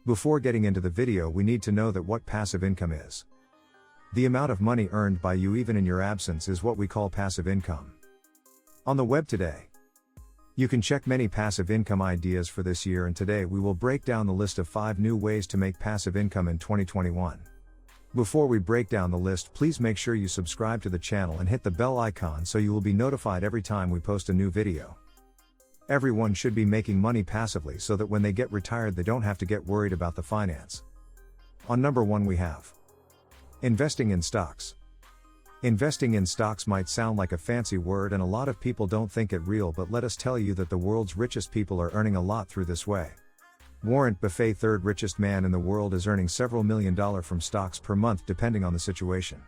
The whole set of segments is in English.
Before getting into the video, we need to know that what passive income is. The amount of money earned by you even in your absence is what we call passive income. On the web today, you can check many passive income ideas for this year, and today we will break down the list of 5 new ways to make passive income in 2021. Before we break down the list, please make sure you subscribe to the channel and hit the bell icon so you will be notified every time we post a new video. Everyone should be making money passively so that when they get retired they don't have to get worried about the finance. On number 1 we have investing in stocks. Investing in stocks might sound like a fancy word and a lot of people don't think it real, but let us tell you that the world's richest people are earning a lot through this way. Warren Buffett, third richest man in the world, is earning several $1 million from stocks per month depending on the situation.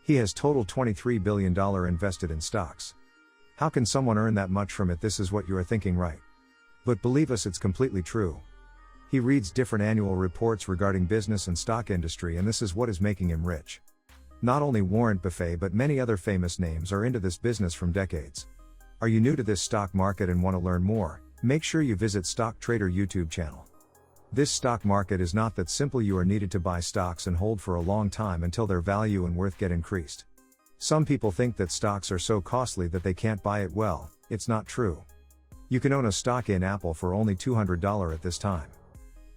He has total $23 billion invested in stocks. How can someone earn that much from it? This is what you are thinking, right? But believe us, it's completely true. He reads different annual reports regarding business and stock industry, and this is what is making him rich. Not only Warren Buffett but many other famous names are into this business from decades. Are you new to this stock market and want to learn more? Make sure you visit Stock Trader YouTube channel. This stock market is not that simple. You are needed to buy stocks and hold for a long time until their value and worth get increased. Some people think that stocks are so costly that they can't buy it. Well, it's not true. You can own a stock in Apple for only $200 at this time.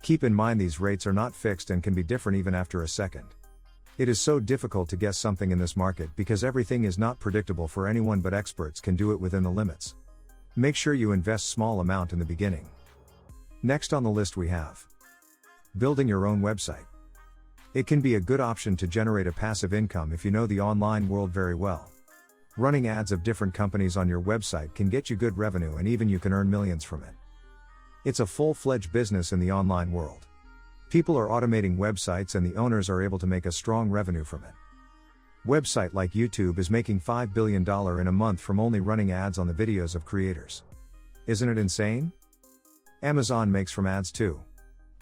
Keep in mind these rates are not fixed and can be different even after a second. It is so difficult to guess something in this market because everything is not predictable for anyone, but experts can do it within the limits. Make sure you invest small amount in the beginning. Next on the list we have building your own website. It can be a good option to generate a passive income if you know the online world very well. Running ads of different companies on your website can get you good revenue, and even you can earn millions from it. It's a full-fledged business in the online world. People are automating websites and the owners are able to make a strong revenue from it. Website like YouTube is making $5 billion in a month from only running ads on the videos of creators. Isn't it insane? Amazon makes from ads too.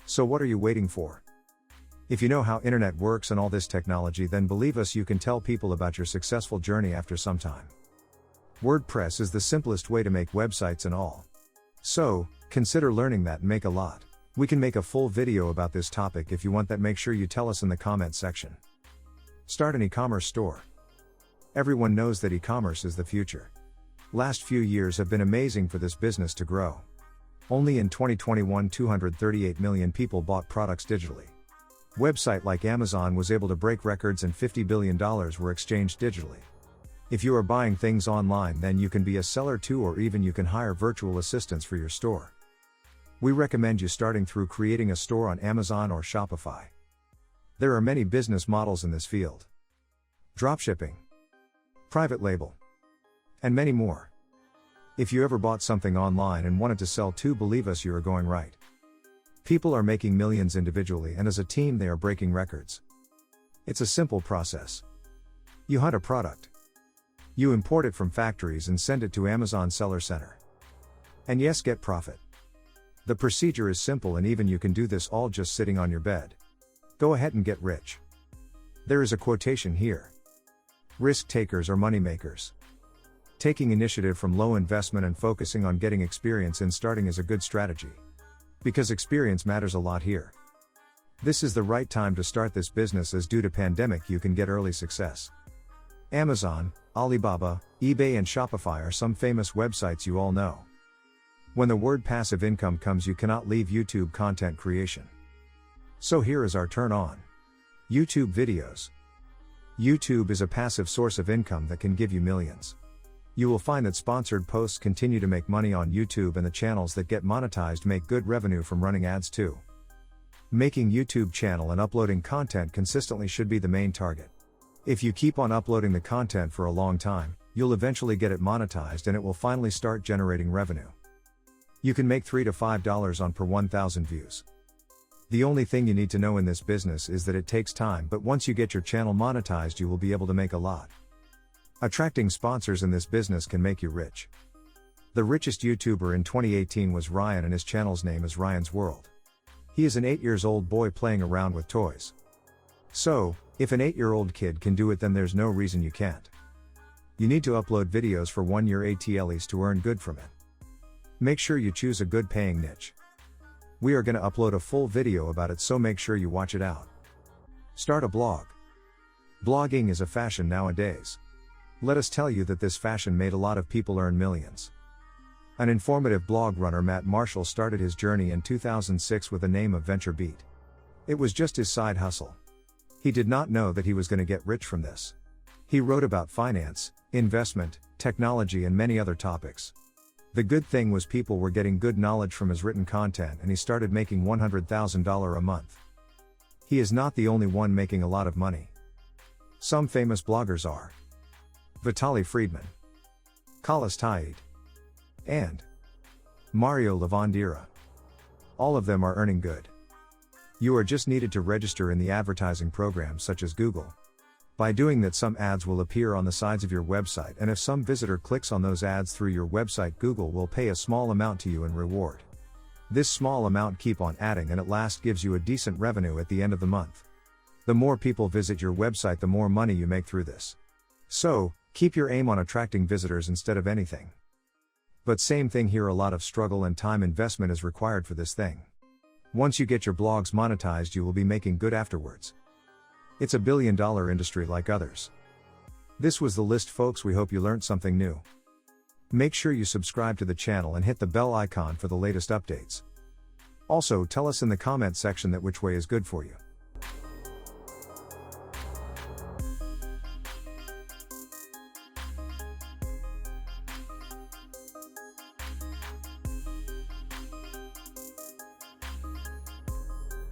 So what are you waiting for? If you know how internet works and all this technology, then believe us, you can tell people about your successful journey after some time. WordPress is the simplest way to make websites and all. So, consider learning that and make a lot. We can make a full video about this topic if you want that. Make sure you tell us in the comment section. Start an e-commerce store. Everyone knows that e-commerce is the future. Last few years have been amazing for this business to grow. Only in 2021, 238 million people bought products digitally. Website like Amazon was able to break records and $50 billion were exchanged digitally. If you are buying things online, then you can be a seller too, or even you can hire virtual assistants for your store. We recommend you starting through creating a store on Amazon or Shopify. There are many business models in this field. Dropshipping, private label, and many more. If you ever bought something online and wanted to sell too, believe us, you are going right. People are making millions individually, and as a team they are breaking records. It's a simple process. You hunt a product. You import it from factories and send it to Amazon Seller Center. And yes, get profit. The procedure is simple, and even you can do this all just sitting on your bed. Go ahead and get rich. There is a quotation here. Risk takers are money makers. Taking initiative from low investment and focusing on getting experience in starting is a good strategy. Because experience matters a lot here. This is the right time to start this business, as due to pandemic you can get early success. Amazon, Alibaba, eBay and Shopify are some famous websites you all know. When the word passive income comes, you cannot leave YouTube content creation. So here is our turn on. YouTube videos. YouTube is a passive source of income that can give you millions. You will find that sponsored posts continue to make money on YouTube, and the channels that get monetized make good revenue from running ads too. Making YouTube channel and uploading content consistently should be the main target. If you keep on uploading the content for a long time, you'll eventually get it monetized and it will finally start generating revenue. You can make $3 to $5 on per 1,000 views. The only thing you need to know in this business is that it takes time, but once you get your channel monetized you will be able to make a lot. Attracting sponsors in this business can make you rich. The richest YouTuber in 2018 was Ryan, and his channel's name is Ryan's World. He is an 8-year-old boy playing around with toys. So, if an 8-year-old kid can do it, then there's no reason you can't. You need to upload videos for 1 year at least to earn good from it. Make sure you choose a good paying niche. We are gonna upload a full video about it, so make sure you watch it out. Start a blog. Blogging is a fashion nowadays. Let us tell you that this fashion made a lot of people earn millions. An informative blog runner, Matt Marshall, started his journey in 2006 with the name of VentureBeat. It was just his side hustle. He did not know that he was going to get rich from this. He wrote about finance, investment, technology, and many other topics. The good thing was people were getting good knowledge from his written content, and he started making $100,000 a month. He is not the only one making a lot of money. Some famous bloggers are Vitaly Friedman, Khalis Taid, and Mario Lavandera. All of them are earning good. You are just needed to register in the advertising programs such as Google. By doing that, some ads will appear on the sides of your website, and if some visitor clicks on those ads through your website, Google will pay a small amount to you in reward. This small amount keep on adding, and at last gives you a decent revenue at the end of the month. The more people visit your website, the more money you make through this. So, keep your aim on attracting visitors instead of anything. But same thing here, a lot of struggle and time investment is required for this thing. Once you get your blogs monetized, you will be making good afterwards. It's a billion-dollar industry like others. This was the list, folks. We hope you learned something new. Make sure you subscribe to the channel and hit the bell icon for the latest updates. Also, tell us in the comment section that which way is good for you.